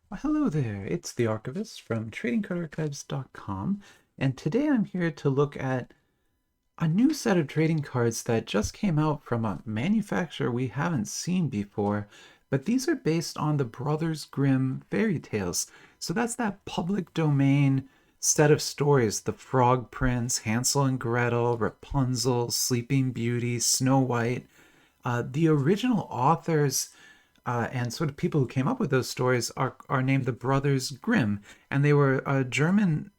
Well, hello there, it's the Archivist from TradingCardArchives.com, and today I'm here to look at a new set of trading cards that just came out from a manufacturer we haven't seen before, but these are based on the Brothers Grimm fairy tales. So that's that public domain set of stories, the Frog Prince, Hansel and Gretel, Rapunzel, Sleeping Beauty, Snow White. The original authors and sort of people who came up with those stories are named the Brothers Grimm, and they were German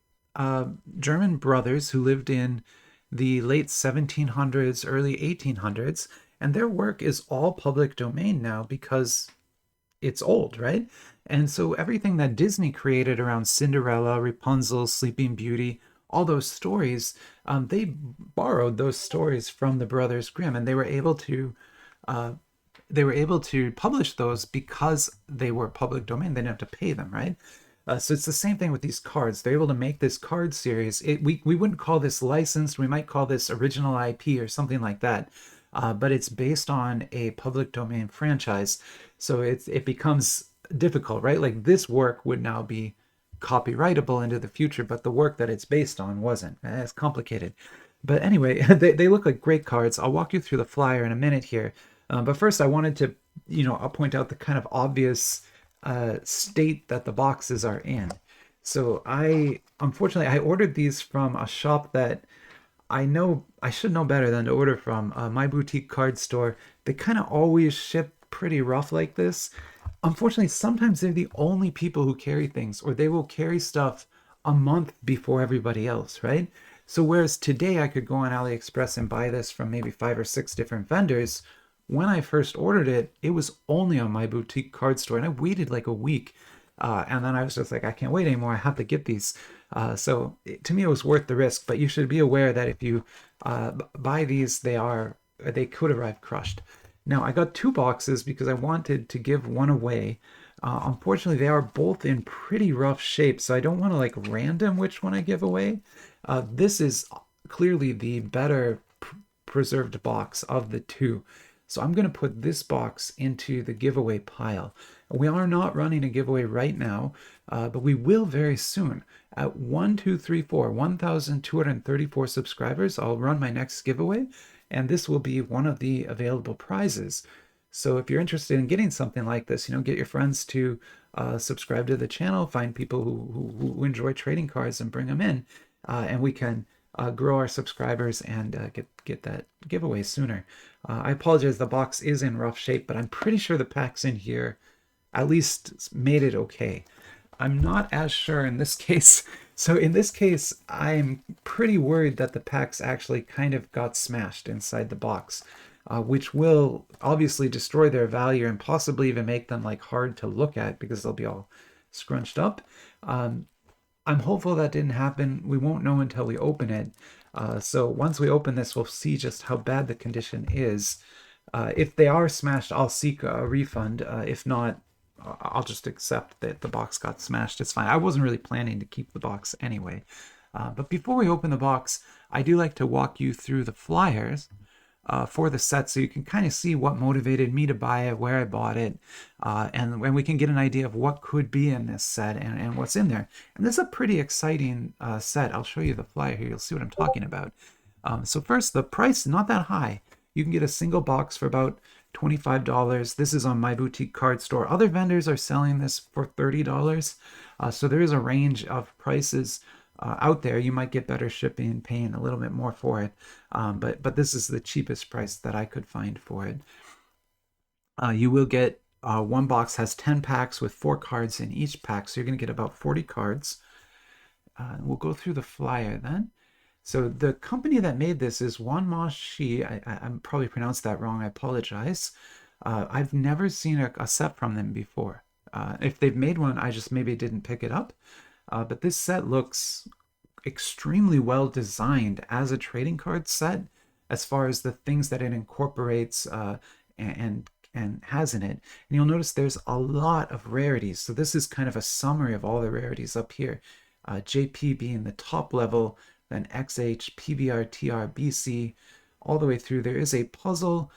brothers who lived in the late 1700s, early 1800s, and their work is all public domain now because it's old, right? And so everything that Disney created around Cinderella, Rapunzel, Sleeping Beauty, all those stories, they borrowed those stories from the Brothers Grimm, and uh, they were able to publish those because they were public domain. They didn't have to pay them, right? So it's the same thing with these cards. They're able to make this card series. We wouldn't call this licensed. We might call this original IP or something like that. But it's based on a public domain franchise. So it becomes difficult, right? Like this work would now be copyrightable into the future, but the work that it's based on wasn't. It's complicated. But anyway, they look like great cards. I'll walk you through the flyer in a minute here. But first, I wanted to, I'll point out the kind of obvious state that the boxes are in. So unfortunately, I ordered these from a shop that I know I should know better than to order from. My boutique card store. They kind of always ship pretty rough like this. Unfortunately, sometimes they're the only people who carry things, or they will carry stuff a month before everybody else, right? So whereas today I could go on AliExpress and buy this from maybe 5 or 6 different vendors, when I first ordered it, it was only on my boutique card store, and I waited like a week. And then I was just like, I can't wait anymore. I have to get these. To me, it was worth the risk. But you should be aware that if you buy these, they could arrive crushed. Now, I got 2 boxes because I wanted to give one away. Unfortunately, they are both in pretty rough shape, so I don't want to like random which one I give away. This is clearly the better preserved box of the two. So I'm going to put this box into the giveaway pile. We are not running a giveaway right now, but we will very soon. At 1,234 subscribers, I'll run my next giveaway, and this will be one of the available prizes. So if you're interested in getting something like this, get your friends to subscribe to the channel, find people who enjoy trading cards and bring them in, and we can grow our subscribers and get that giveaway sooner. I apologize, the box is in rough shape, but I'm pretty sure the packs in here at least made it okay. I'm not as sure in this case. So in this case, I'm pretty worried that the packs actually kind of got smashed inside the box, which will obviously destroy their value and possibly even make them like hard to look at because they'll be all scrunched up. Um, I'm hopeful that didn't happen. We won't know until we open it. So once we open this, we'll see just how bad the condition is. If they are smashed, I'll seek a refund. If not, I'll just accept that the box got smashed. It's fine. I wasn't really planning to keep the box anyway. But before we open the box, I do like to walk you through the flyers for the set so you can kind of see what motivated me to buy it, where I bought it, and when we can get an idea of what could be in this set and what's in there. And this is a pretty exciting set. I'll show you the flyer here. You'll see what I'm talking about. So first, the price, not that high. You can get a single box for about $25. This is on my boutique card store. Other vendors are selling this for $30. So there is a range of prices out there. You might get better shipping, paying a little bit more for it. But this is the cheapest price that I could find for it. You will get one box has 10 packs with 4 cards in each pack. So you're going to get about 40 cards. We'll go through the flyer then. So the company that made this is Wanmanshe. I'm probably pronounced that wrong. I apologize. I've never seen a set from them before. If they've made one, I just maybe didn't pick it up. But this set looks extremely well designed as a trading card set as far as the things that it incorporates and has in it. And you'll notice there's a lot of rarities. So this is kind of a summary of all the rarities up here. JP being the top level, then XH, PBR, TR, BC, all the way through. There is a puzzle,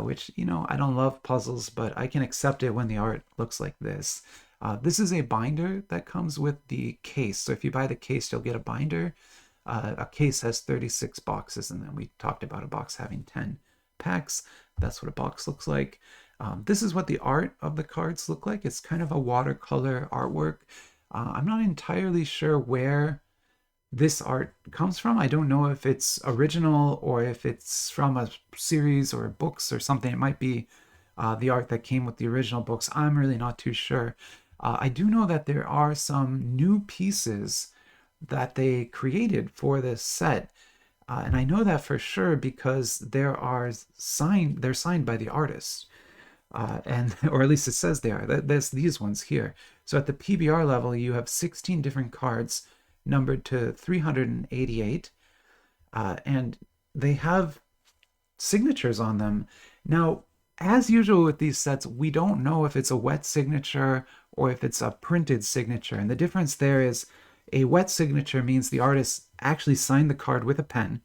which, I don't love puzzles, but I can accept it when the art looks like this. This is a binder that comes with the case. So if you buy the case, you'll get a binder. A case has 36 boxes, and then we talked about a box having 10 packs. That's what a box looks like. This is what the art of the cards look like. It's kind of a watercolor artwork. I'm not entirely sure where this art comes from. I don't know if it's original or if it's from a series or books or something. It might be the art that came with the original books. I'm really not too sure. I do know that there are some new pieces that they created for this set. And I know that for sure because they're signed by the artist. And or at least it says they are. There's these ones here. So at the PBR level, you have 16 different cards numbered to 388, and they have signatures on them. Now, as usual with these sets, we don't know if it's a wet signature or if it's a printed signature. And the difference there is a wet signature means the artist actually signed the card with a pen,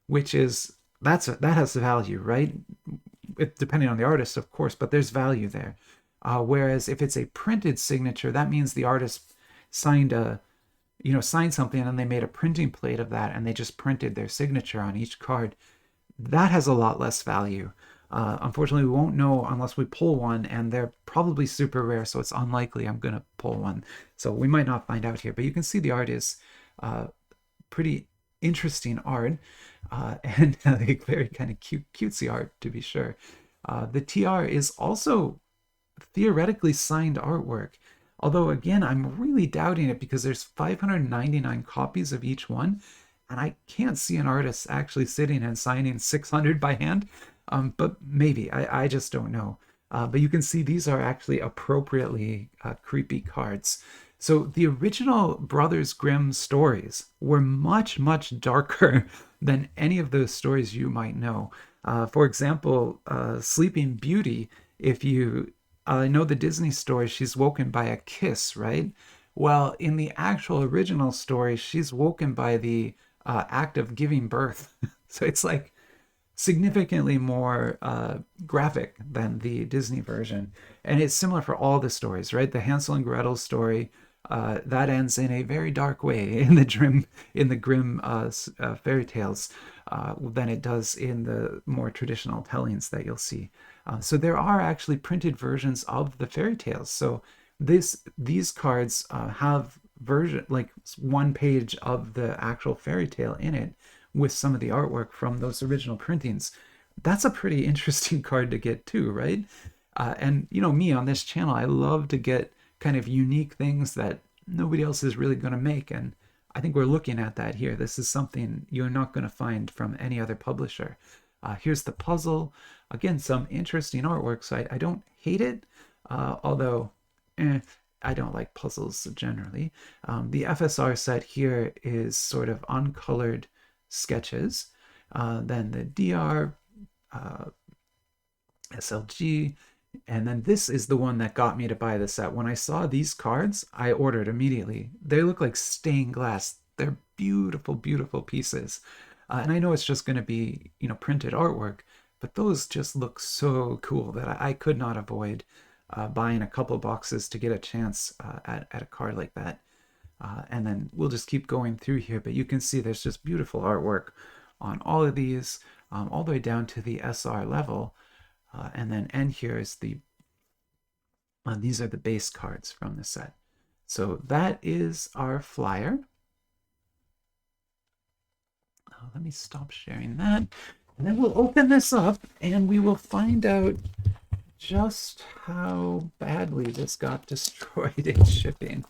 which is that has value, right? Depending on the artist, of course, but there's value there. Whereas if it's a printed signature, that means the artist signed something and then they made a printing plate of that and they just printed their signature on each card. That has a lot less value. Unfortunately, we won't know unless we pull one, and they're probably super rare, so it's unlikely I'm going to pull one. So we might not find out here, but you can see the art is pretty interesting art, and very kind of cutesy art, to be sure. The TR is also theoretically signed artwork, although again, I'm really doubting it because there's 599 copies of each one, and I can't see an artist actually sitting and signing 600 by hand. But maybe, I just don't know. But you can see these are actually appropriately creepy cards. So the original Brothers Grimm stories were much, much darker than any of those stories you might know. For example, Sleeping Beauty, if you know the Disney story, she's woken by a kiss, right? Well, in the actual original story, she's woken by the act of giving birth. So it's like significantly more graphic than the Disney version. And it's similar for all the stories, right? The Hansel and Gretel story, that ends in a very dark way in the Grimm fairy tales than it does in the more traditional tellings that you'll see. So there are actually printed versions of the fairy tales. So these cards have like one page of the actual fairy tale in it with some of the artwork from those original printings. That's a pretty interesting card to get too, right? And me on this channel, I love to get kind of unique things that nobody else is really going to make, and I think we're looking at that here. This is something you're not going to find from any other publisher. Here's the puzzle. Again, some interesting artwork, so I don't hate it, although I don't like puzzles generally. The FSR set here is sort of uncolored sketches. Then the DR, SLG, and then this is the one that got me to buy the set. When I saw these cards, I ordered immediately. They look like stained glass. They're beautiful, beautiful pieces. And I know it's just going to be, printed artwork, but those just look so cool that I could not avoid buying a couple boxes to get a chance at a card like that. And then we'll just keep going through here, but you can see there's just beautiful artwork on all of these, all the way down to the SR level. And then end here is these are the base cards from the set. So that is our flyer. Let me stop sharing that. And then we'll open this up and we will find out just how badly this got destroyed in shipping.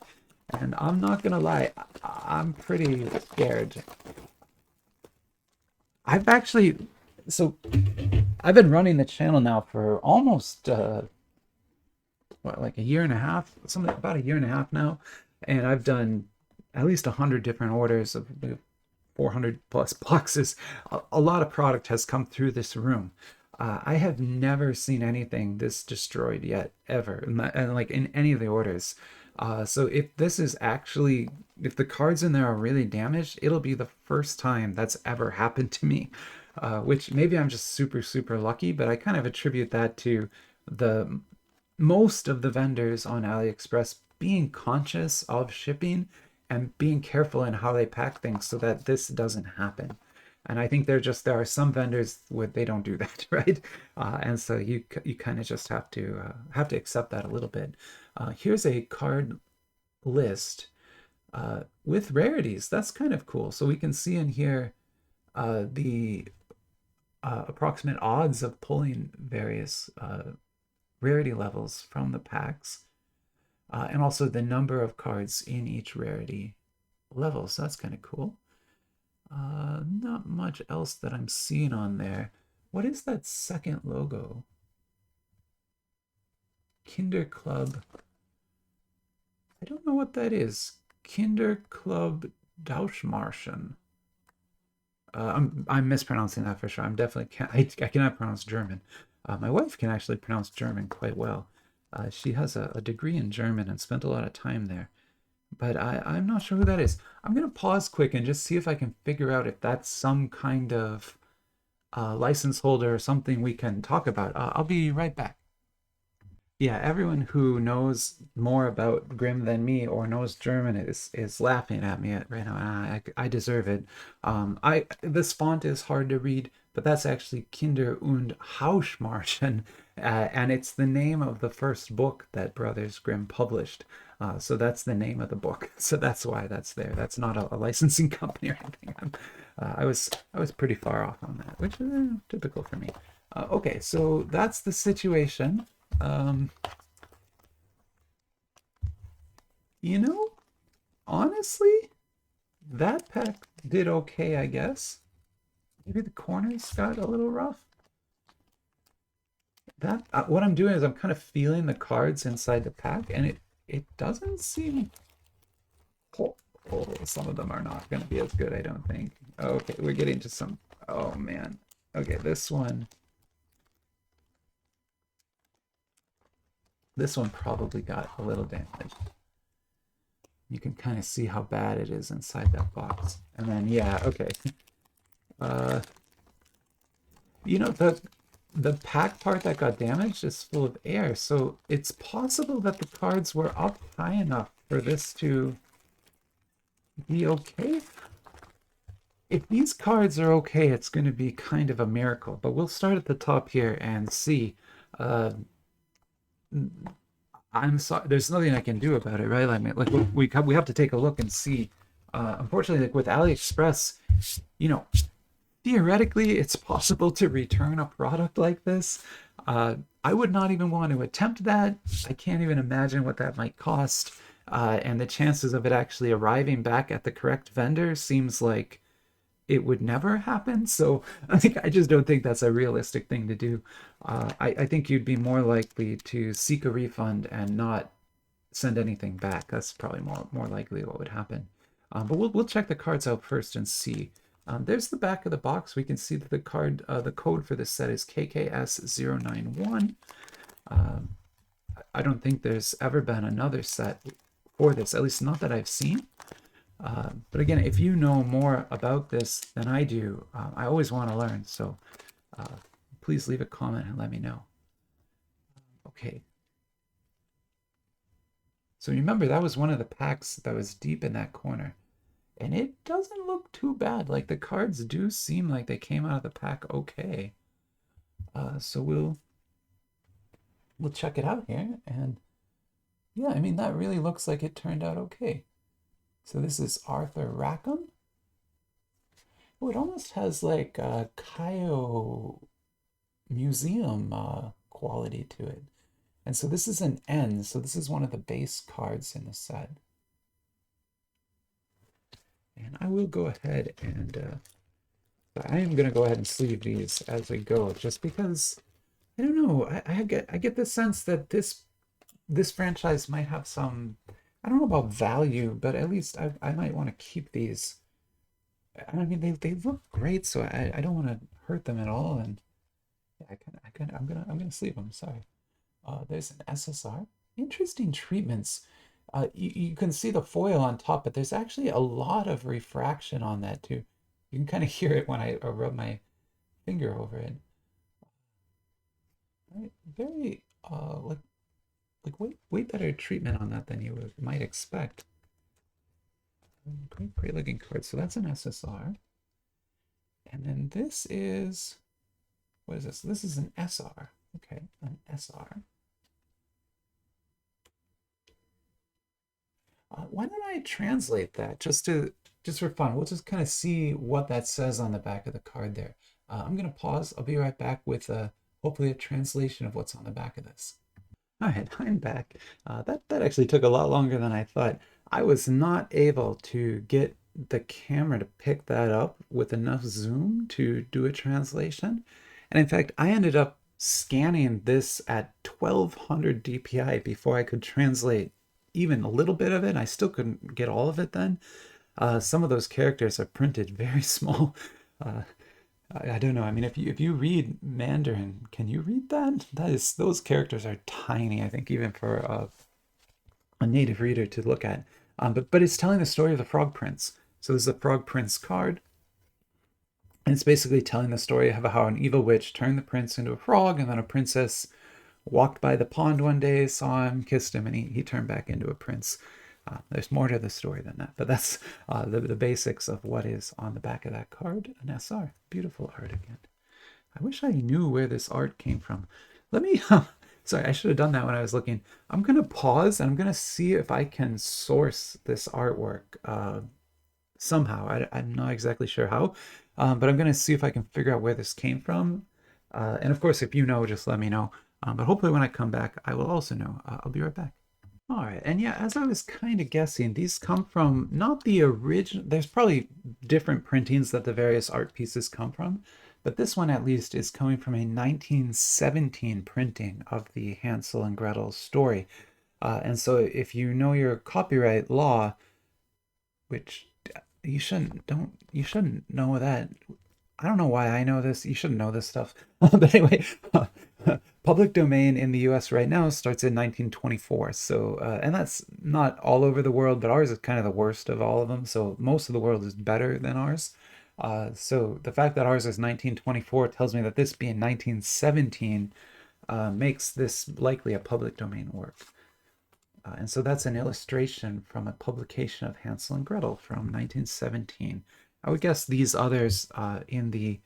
And I'm not gonna lie, I'm pretty scared. I've been running the channel now for almost like a year and a half, about a year and a half now, and I've done at least 100 different orders of 400 plus boxes. A lot of product has come through this room. I have never seen anything this destroyed yet, ever, and like in any of the orders. So if the cards in there are really damaged, it'll be the first time that's ever happened to me, which maybe I'm just super, super lucky, but I kind of attribute that to the most of the vendors on AliExpress being conscious of shipping and being careful in how they pack things so that this doesn't happen. And I think there are some vendors where they don't do that, right? And so you kind of just have to accept that a little bit. Here's a card list with rarities. That's kind of cool. So we can see in here the approximate odds of pulling various rarity levels from the packs, and also the number of cards in each rarity level. So that's kind of cool. Not much else that I'm seeing on there. What is that second logo? Kinder Club. I don't know what that is. Kinder Club Dauschmarschen. I'm mispronouncing that for sure. I'm definitely can't. I cannot pronounce German. My wife can actually pronounce German quite well. She has a degree in German and spent a lot of time there. But I'm not sure who that is. I'm gonna pause quick and just see if I can figure out if that's some kind of license holder or something we can talk about. I'll be right back. Yeah, everyone who knows more about Grimm than me or knows German is laughing at me right now. I deserve it. I This font is hard to read, but that's actually Kinder und Hausmärchen, and it's the name of the first book that Brothers Grimm published. So that's the name of the book. So that's why that's there. That's not a licensing company or anything. I was pretty far off on that, which is typical for me. Okay, so that's the situation. Um, you know, honestly, that pack did okay, I guess. Maybe the corners got a little rough. That what I'm doing is I'm kind of feeling the cards inside the pack, and it doesn't seem. Oh, oh, some of them are not going to be as good, I don't think. Okay, we're getting to some. Oh man. Okay, this one. This one probably got a little damaged. You can kind of see how bad it is inside that box. And then, yeah, okay. Uh, you know, the pack part that got damaged is full of air, so it's possible that the cards were up high enough for this to be okay. If these cards are okay, it's going to be kind of a miracle, but we'll start at the top here and see. Uh, I'm sorry, there's nothing I can do about it, right? I mean, like we have to take a look and see. Unfortunately, like with AliExpress, you know, theoretically, it's possible to return a product like this. I would not even want to attempt that. I can't even imagine what that might cost. And the chances of it actually arriving back at the correct vendor seems like it would never happen. So I just don't think that's a realistic thing to do. I think you'd be more likely to seek a refund and not send anything back. That's probably more likely what would happen. But we'll check the cards out first and see. There's the back of the box. We can see that the code for this set is KKS091. I don't think there's ever been another set for this, at least not that I've seen. But again, if you know more about this than I do, I always want to learn. So please leave a comment and let me know. Okay. So remember, that was one of the packs that was deep in that corner. And it doesn't look too bad. Like the cards do seem like they came out of the pack okay. So we'll check it out here. And yeah, I mean, that really looks like it turned out okay. So this is Arthur Rackham. Oh, it almost has like a Kaio museum quality to it. And so this is an N, so this is one of the base cards in the set. And I will go ahead and I am going to go ahead and sleeve these as we go, just because I don't know. I get the sense that this franchise might have some, I don't know about value, but at least I might want to keep these. I mean, they look great, so I don't want to hurt them at all. And yeah, I'm gonna sleeve them. Sorry. There's an SSR. Interesting treatments. You can see the foil on top, but there's actually a lot of refraction on that too. You can kind of hear it when I rub my finger over it. Right? Very like like way better treatment on that than you might expect. Great looking card. So that's an SSR. And then this is, what is this? This is an SR. Okay, an SR. Why don't I translate that just for fun? We'll just kind of see what that says on the back of the card there. I'm gonna pause. I'll be right back with hopefully a translation of what's on the back of this. All right, I'm back. That actually took a lot longer than I thought. I was not able to get the camera to pick that up with enough zoom to do a translation. And in fact, I ended up scanning this at 1200 DPI before I could translate even a little bit of it. I still couldn't get all of it then. Some of those characters are printed very small. Uh, I don't know. I mean, if you read Mandarin, can you read that? Those characters are tiny. I think even for a native reader to look at. But it's telling the story of the Frog Prince. So there's a Frog Prince card, and it's basically telling the story of how an evil witch turned the prince into a frog, and then a princess walked by the pond one day, saw him, kissed him, and he turned back into a prince. There's more to the story than that, but that's the basics of what is on the back of that card. An SR. Beautiful art again. I wish I knew where this art came from. Let me, sorry, I should have done that when I was looking. I'm going to pause and I'm going to see if I can source this artwork somehow. I'm not exactly sure how, but I'm going to see if I can figure out where this came from. And of course, if you know, just let me know. But hopefully when I come back, I will also know. I'll be right back. All right, and yeah, as I was kind of guessing, these come from not the original, there's probably different printings that the various art pieces come from, but this one at least is coming from a 1917 printing of the Hansel and Gretel story. And so if you know your copyright law, which you shouldn't know that. I don't know why I know this. You shouldn't know this stuff. But anyway, public domain in the US right now starts in 1924. So, and that's not all over the world, but ours is kind of the worst of all of them. So most of the world is better than ours. So the fact that ours is 1924 tells me that this being 1917 makes this likely a public domain work. And so that's an illustration from a publication of Hansel and Gretel from 1917. I would guess these others in the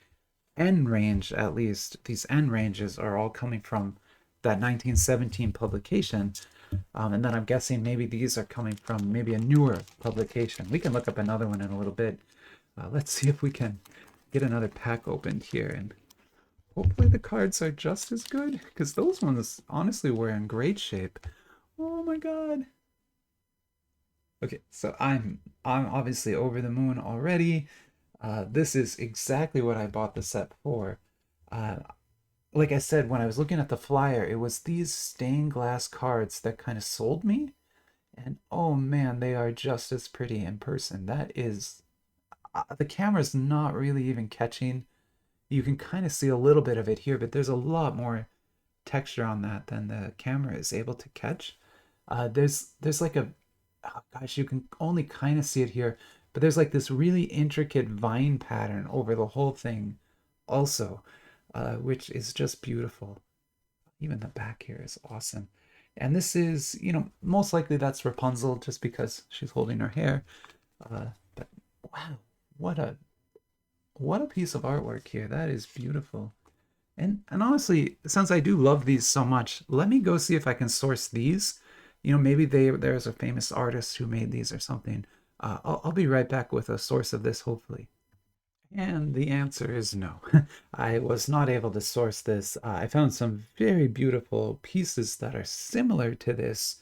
N range, at least, these N ranges are all coming from that 1917 publication. And then I'm guessing maybe these are coming from maybe a newer publication. We can look up another one in a little bit. Let's see if we can get another pack opened here. And hopefully the cards are just as good, because those ones honestly were in great shape. Oh my god. Okay, so I'm obviously over the moon already. This is exactly what I bought the set for. Like I said, when I was looking at the flyer, it was these stained glass cards that kind of sold me. And oh man, they are just as pretty in person. That is, the camera's not really even catching. You can kind of see a little bit of it here, but there's a lot more texture on that than the camera is able to catch. There's like a, oh gosh, you can only kind of see it here, but there's like this really intricate vine pattern over the whole thing also, which is just beautiful. Even the back here is awesome. And this is, most likely that's Rapunzel just because she's holding her hair. But wow, what a piece of artwork here. That is beautiful. And honestly, since I do love these so much, let me go see if I can source these. Maybe there's a famous artist who made these or something. I'll be right back with a source of this, hopefully. And the answer is no. I was not able to source this. I found some very beautiful pieces that are similar to this,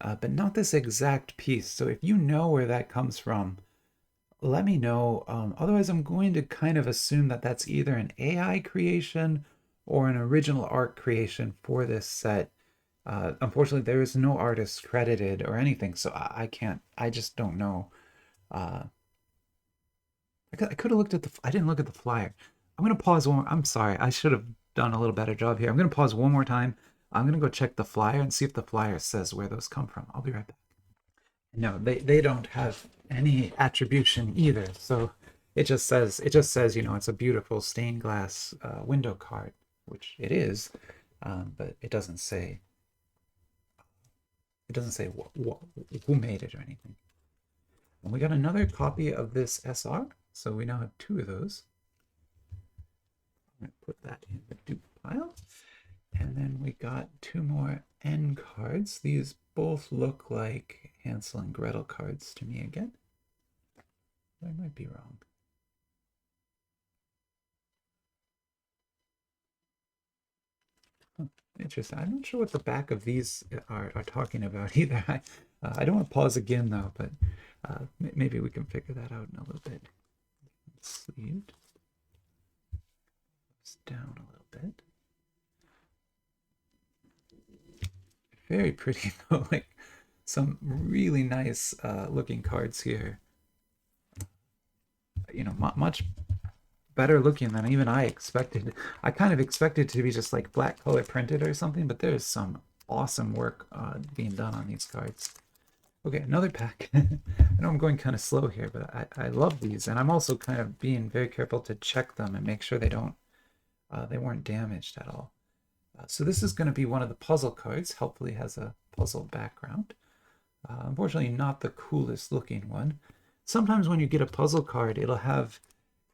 but not this exact piece. So if you know where that comes from, let me know. Otherwise, I'm going to kind of assume that that's either an AI creation or an original art creation for this set. Unfortunately, there is no artist credited or anything, so I can't, I just don't know. I could have looked at I didn't look at the flyer. I'm going to pause one. I'm sorry. I should have done a little better job here. I'm going to pause one more time. I'm going to go check the flyer and see if the flyer says where those come from. I'll be right back. No, they don't have any attribution either. So it just says, it's a beautiful stained glass window card, which it is, but it doesn't say It doesn't say who made it or anything. And we got another copy of this SR, so we now have 2 of those. I'm going to put that in the dupe pile. And then we got 2 more N cards. These both look like Hansel and Gretel cards to me again. I might be wrong. Interesting. I'm not sure what the back of these are talking about either. I don't want to pause again though, but maybe we can figure that out in a little bit. Sleeved. Down a little bit. Very pretty though, like some really nice looking cards here. You know, much better looking than even I expected. I kind of expected to be just like black color printed or something, but there's some awesome work being done on these cards. Okay, another pack. I know I'm going kind of slow here, but I love these, and I'm also kind of being very careful to check them and make sure they weren't damaged at all. So this is going to be one of the puzzle cards. Hopefully has a puzzle background. Unfortunately, not the coolest looking one. Sometimes when you get a puzzle card, it'll have,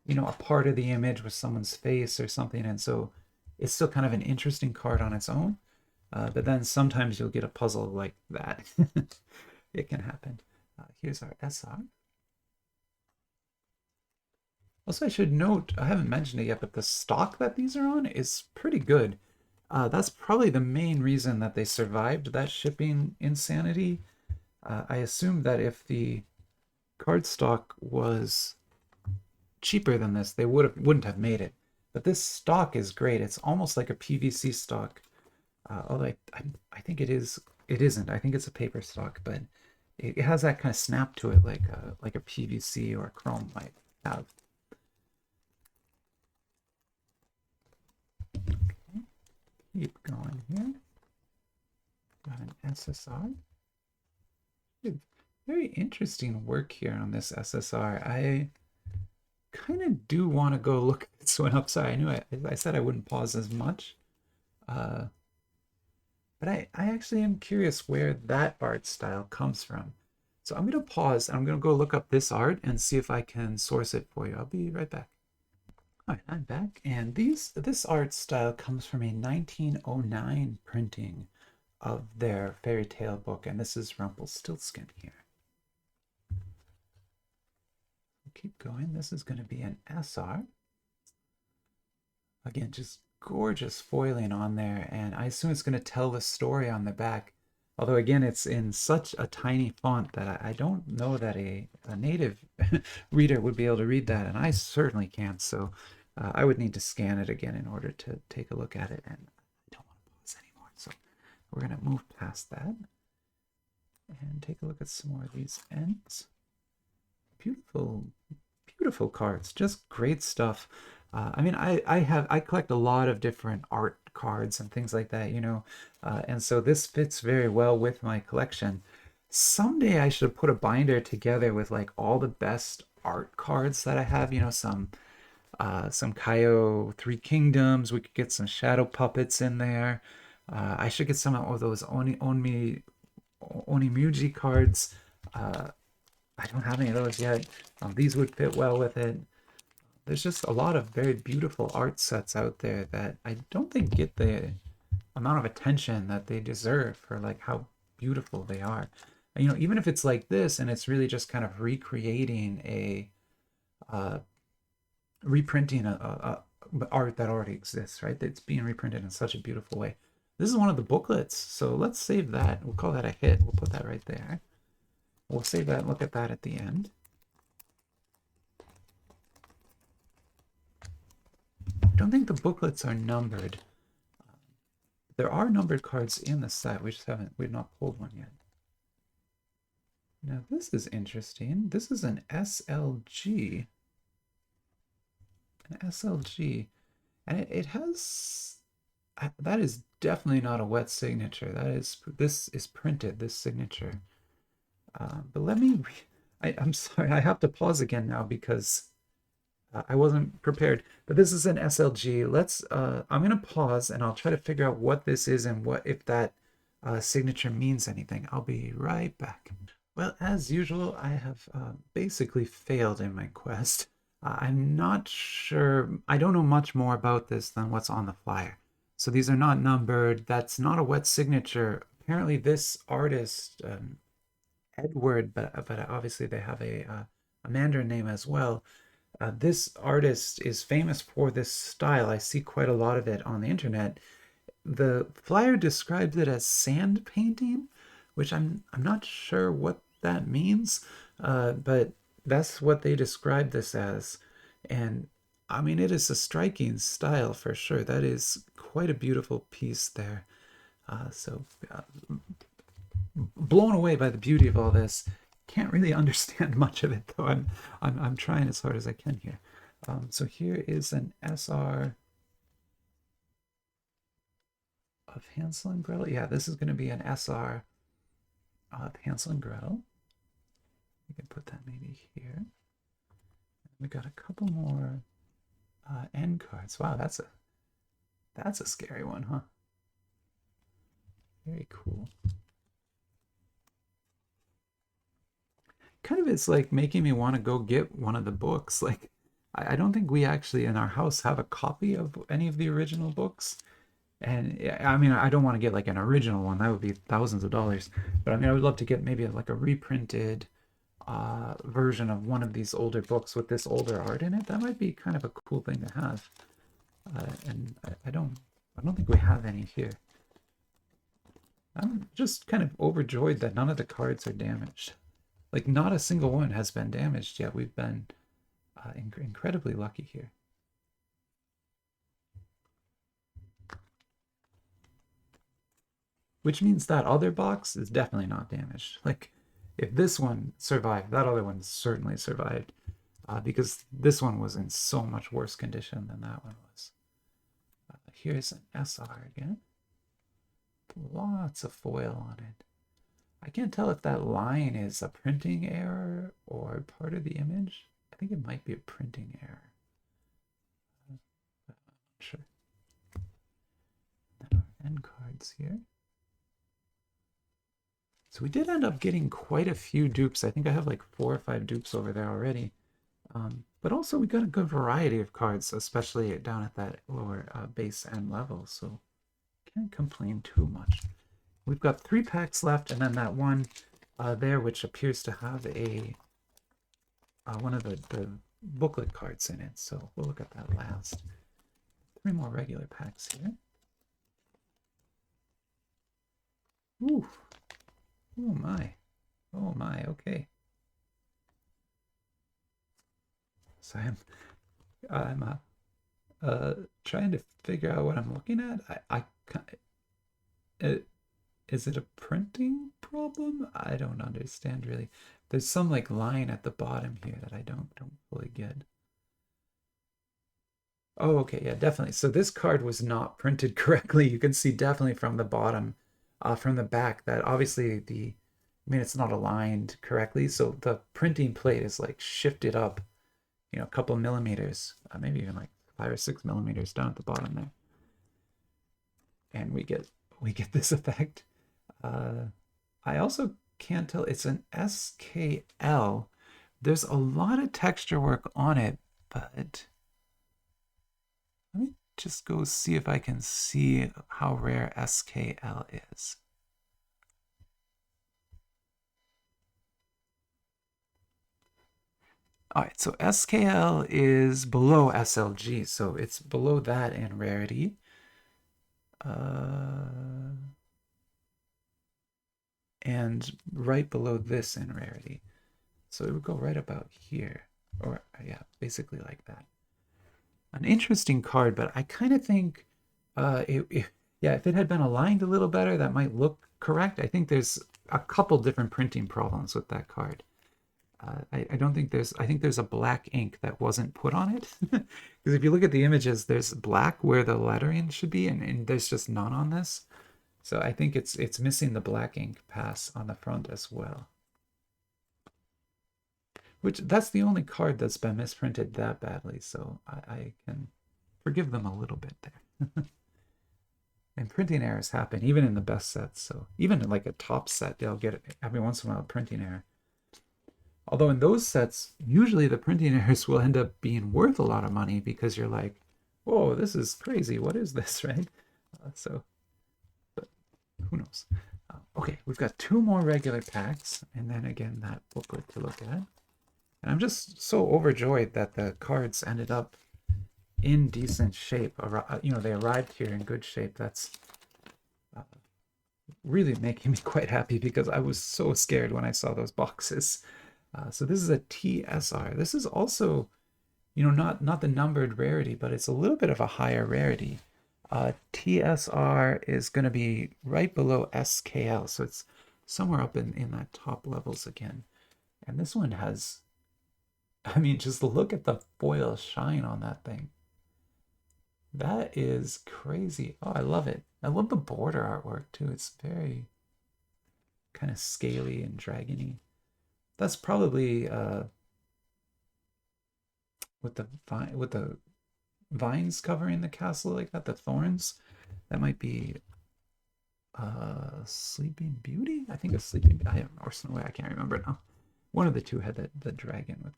you know, a part of the image with someone's face or something, and so it's still kind of an interesting card on its own. But then sometimes you'll get a puzzle like that. It can happen. Here's our SR. Also, I should note, I haven't mentioned it yet, but the stock that these are on is pretty good. That's probably the main reason that they survived that shipping insanity. I assume that if the cardstock was cheaper than this, they wouldn't have made it. But this stock is great. It's almost like a PVC stock. Although I think it isn't. I think it's a paper stock, but it has that kind of snap to it like a PVC or a chrome might have. Okay. Keep going here. Got an SSR. Very interesting work here on this SSR. I kind of do want to go look this one up. Sorry, I knew I said I wouldn't pause as much. But I actually am curious where that art style comes from. So I'm going to pause and I'm going to go look up this art and see if I can source it for you. I'll be right back. All right, I'm back. And this art style comes from a 1909 printing of their fairy tale book. And this is Rumpelstiltskin here. Keep going. This is going to be an SR. Again, just gorgeous foiling on there, and I assume it's going to tell the story on the back. Although again, it's in such a tiny font that I don't know that a native reader would be able to read that, and I certainly can't. So I would need to scan it again in order to take a look at it, and I don't want to pause anymore. So we're going to move past that and take a look at some more of these ends. Beautiful, beautiful cards, just great stuff. I mean, I collect a lot of different art cards and things like that, you know, and so this fits very well with my collection. Someday I should put a binder together with like all the best art cards that I have, you know, some Kaio Three Kingdoms. We could get some shadow puppets in there. I should get some of those Onimuji cards. I don't have any of those yet. These would fit well with it. There's just a lot of very beautiful art sets out there that I don't think get the amount of attention that they deserve for like how beautiful they are. And, you know, even if it's like this and it's really just kind of recreating reprinting a art that already exists, right? It's being reprinted in such a beautiful way. This is one of the booklets, so let's save that. We'll call that a hit. We'll put that right there. We'll save that and look at that at the end. I don't think the booklets are numbered. There are numbered cards in the set. We've not pulled one yet. Now this is interesting. This is an SLG. An SLG. And it has, that is definitely not a wet signature. This is printed, this signature. But let me, I'm sorry, I have to pause again now because I wasn't prepared. But this is an SLG. I'm going to pause and I'll try to figure out what this is and what if that signature means anything. I'll be right back. Well, as usual, I have basically failed in my quest. I'm not sure, I don't know much more about this than what's on the flyer. So these are not numbered. That's not a wet signature. Apparently, this artist, Edward, but obviously they have a Mandarin name as well. This artist is famous for this style. I see quite a lot of it on the internet. The flyer describes it as sand painting, which I'm not sure what that means, but that's what they describe this as. And I mean, it is a striking style for sure. That is quite a beautiful piece there. Blown away by the beauty of all this. Can't really understand much of it though. I'm trying as hard as I can here. So here is an SR of Hansel and Gretel. Yeah, this is going to be an SR of Hansel and Gretel. We can put that maybe here. We got a couple more end cards. Wow, that's a scary one, huh? Very cool. Kind of is like making me want to go get one of the books. Like, I don't think we actually in our house have a copy of any of the original books. And I mean, I don't want to get like an original one. That would be thousands of dollars. But I mean, I would love to get maybe like a reprinted version of one of these older books with this older art in it. That might be kind of a cool thing to have. And I don't think we have any here. I'm just kind of overjoyed that none of the cards are damaged. Like, not a single one has been damaged yet. We've been incredibly lucky here. Which means that other box is definitely not damaged. Like, if this one survived, that other one certainly survived. Because this one was in so much worse condition than that one was. Here's an SR again. Lots of foil on it. I can't tell if that line is a printing error or part of the image. I think it might be a printing error. I'm not sure. Then our end cards here. So we did end up getting quite a few dupes. I think I have like 4 or 5 dupes over there already. But also we got a good variety of cards, especially down at that lower base end level. So can't complain too much. We've got 3 packs left, and then that one there, which appears to have a one of the booklet cards in it. So we'll look at that last. 3 more regular packs here. Ooh. Oh my. Oh my, okay. So I'm trying to figure out what I'm looking at. Is it a printing problem? I don't understand really. There's some like line at the bottom here that I don't fully get. Oh, okay, yeah, definitely. So this card was not printed correctly. You can see definitely from the bottom, from the back, that obviously I mean, it's not aligned correctly. So the printing plate is like shifted up, you know, a couple millimeters, maybe even like 5 or 6 millimeters down at the bottom there. And we get this effect. I also can't tell. It's an SKL. There's a lot of texture work on it, but let me just go see if I can see how rare SKL is. All right, so SKL is below SLG, so it's below that in rarity. And right below this in rarity. So it would go right about here, or yeah, basically like that. An interesting card, but I kind of think if it had been aligned a little better, that might look correct. I think there's a couple different printing problems with that card. I don't think I think there's a black ink that wasn't put on it. Because if you look at the images, there's black where the lettering should be, and there's just none on this. So I think it's missing the black ink pass on the front as well. Which, that's the only card that's been misprinted that badly, so I can forgive them a little bit there. And printing errors happen even in the best sets. So even in like a top set, they'll get every once in a while a printing error. Although in those sets, usually the printing errors will end up being worth a lot of money because you're like, whoa, this is crazy. What is this, right? So, but who knows? Okay, we've got 2 more regular packs, and then again that booklet to look at. And I'm just so overjoyed that the cards ended up in decent shape. You know, they arrived here in good shape. That's really making me quite happy because I was so scared when I saw those boxes. So this is a TSR. This is also, you know, not the numbered rarity, but it's a little bit of a higher rarity. TSR is going to be right below SKL, so it's somewhere up in that top levels again. And this one has, I mean, just look at the foil shine on that thing. That is crazy. Oh, I love it. I love the border artwork too. It's very kind of scaly and dragony. That's probably with the vines covering the castle like that, the thorns. That might be Sleeping Beauty. I think it's Sleeping. Or Snow White. I can't remember now. One of the two had the dragon with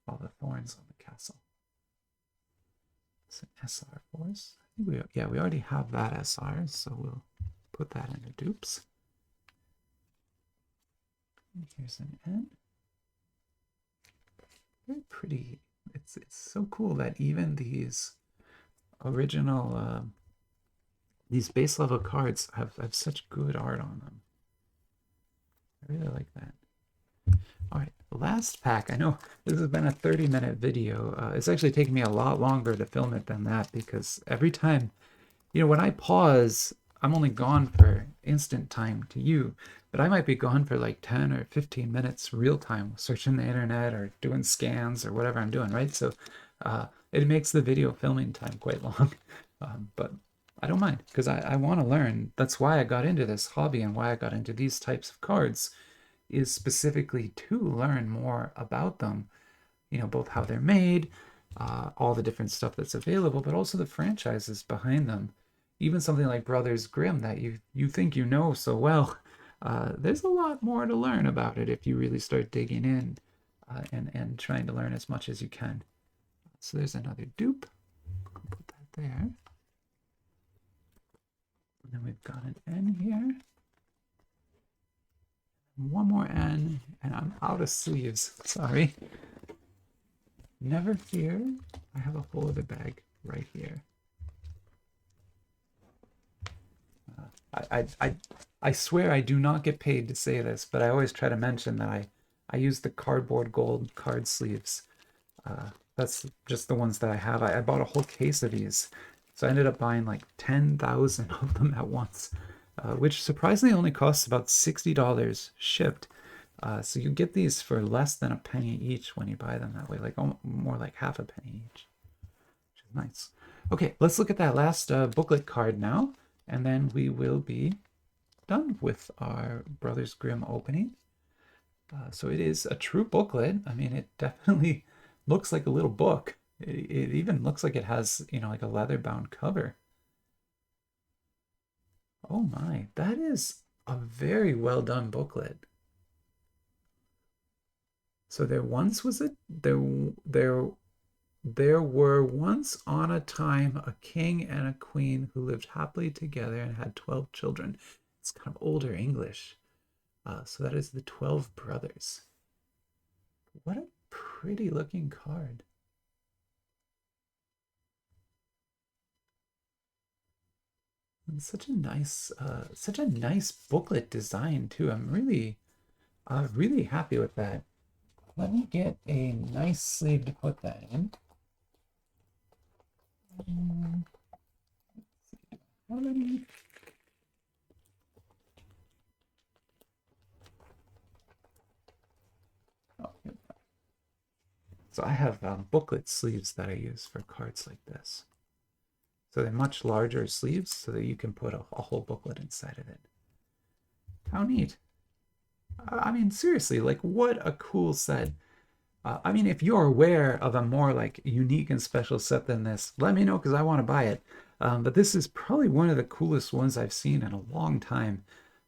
all the thorns on the castle. It's an SR for us. I think we already have that SR, so we'll put that in the dupes. And here's an N. Very pretty. It's so cool that even these original these base level cards have such good art on them. I really like that. All right, last pack. I know this has been a 30-minute video. It's actually taken me a lot longer to film it than that because every time, you know, when I pause, I'm only gone for instant time to you, but I might be gone for like 10 or 15 minutes real time searching the internet or doing scans or whatever I'm doing, right? So it makes the video filming time quite long, but I don't mind because I want to learn. That's why I got into this hobby and why I got into these types of cards is specifically to learn more about them, you know, both how they're made, all the different stuff that's available, but also the franchises behind them. Even something like Brothers Grimm that you think you know so well, there's a lot more to learn about it if you really start digging in and trying to learn as much as you can. So there's another dupe. I'll put that there. And then we've got an N here. One more N, and I'm out of sleeves. Sorry. Never fear. I have a whole other bag right here. I swear I do not get paid to say this, but I always try to mention that I use the cardboard gold card sleeves. That's just the ones that I have. I bought a whole case of these, so I ended up buying like 10,000 of them at once. Which surprisingly only costs about $60 shipped. So you get these for less than a penny each when you buy them that way, like more like half a penny each, which is nice. Okay, let's look at that last booklet card now, and then we will be done with our Brothers Grimm opening. So it is a true booklet. I mean, it definitely looks like a little book. It even looks like it has, you know, like a leather-bound cover. Oh my, that is a very well done booklet. So there once was there were once on a time a king and a queen who lived happily together and had 12 children. It's kind of older English. So that is the 12 brothers. What a pretty looking card. And such a nice booklet design too. I'm really happy with that. Let me get a nice sleeve to put that in. How many? Oh, so I have booklet sleeves that I use for cards like this. So they're much larger sleeves so that you can put a whole booklet inside of it. How neat. I mean, seriously, like what a cool set. I mean, if you're aware of a more like unique and special set than this, let me know because I want to buy it. But this is probably one of the coolest ones I've seen in a long time.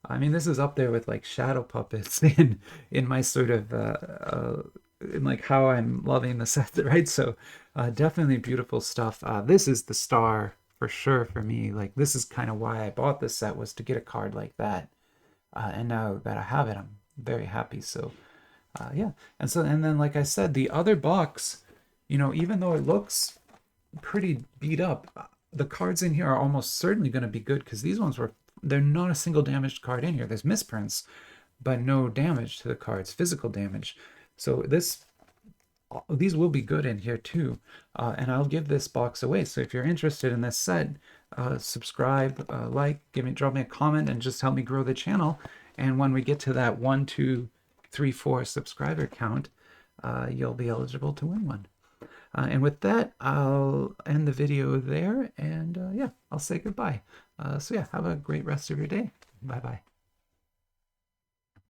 I mean, this is up there with like shadow puppets in my sort of in like how I'm loving the set, right? So definitely beautiful stuff. This is the star for sure for me. Like this is kind of why I bought this set, was to get a card like that. And now that I have it, I'm very happy. So yeah. And then like I said, the other box, you know, even though it looks pretty beat up, the cards in here are almost certainly going to be good, because these ones were, they're not a single damaged card in here. There's misprints, but no damage to the cards, physical damage. So these will be good in here too. And I'll give this box away. So if you're interested in this set, subscribe, like, drop me a comment, and just help me grow the channel. And when we get to that 1, 2, 3, 4 subscriber count, you'll be eligible to win one. And with that, I'll end the video there, and yeah, I'll say goodbye. So yeah, have a great rest of your day. Bye-bye.